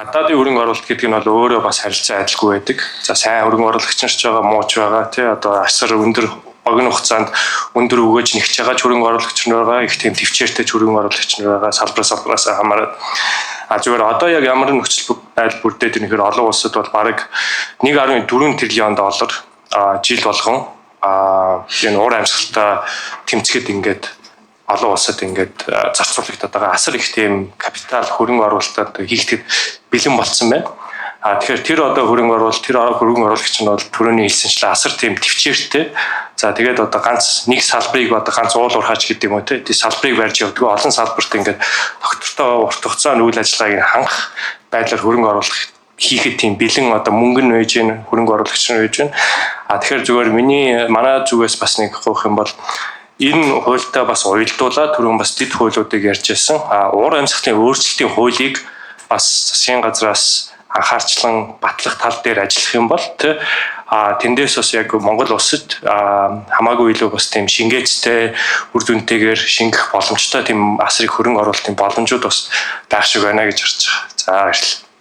Гадаадын хөрөнгө оруулалт гэдэг нь бол өөрөө бас харилцаа адилгүй байдаг. За сайн хөрөнгө оруулагч нар ч байгаа, мууч байгаа тий одоо асар өндөр богино хугацаанд өндөр өгөөж нэгж байгаа хөрөнгө оруулагч нар байгаа, их тийм төвчээртэй хөрөнгө оруулагч нар байгаа, салбараас хамаарат. Зүгээр одоо яг ямар нөхцөл байдал бүрдээд байна гэхээр олон улсад бол бараг 1.4 тэрлион доллар жил болгон энэ уур амьсгалтай тэмцэхэд ингээд олон улсад ингээд зарцуулагдаад байгаа асар их тийм капитал хөрөнгө оруулалтад хийгдэхэд бэлэн болцсон байна. Тэгэхээр тэр одоо хөрөнгө оруулагч нь бол түрүүний хэлсэнчлэн асар тийм төвчээртэй. За тэгээд одоо ганц нэг салбарыг одоо ганц уул уурхаач гэдэг юм уу тий салбарыг барьж явдаг. Олон салбарт ингээд доктортой урт хугацааны үйл ажиллагааг хангах байдлаар хөрөнгө оруулах хийхэд тийм бэлэн одоо мөнгө нь үйж гэн хөрөнгө оруулагч нь үйж гэн. Тэгэхээр зүгээр манай зүгээс бас нэг гоох юм бол энэ хуультай бас уялдуулаад түрүүн бас дэд хуулиудыг ярьж байсан. Уур амьсгалын өөрчлөлтийн хуулийг бас засгийн газраас анхаарчлан батлах тал дээр ажиллах юм бол тэндээс бас яг Монгол улсад хамаагүй илүү бас тийм шингээцтэй үр дүнтэйгээр шингэх боломжтой тийм асар их хөрөнгө оруулалтын боломжууд бас байх шиг байна гэж харж байгаа. За баярлалаа.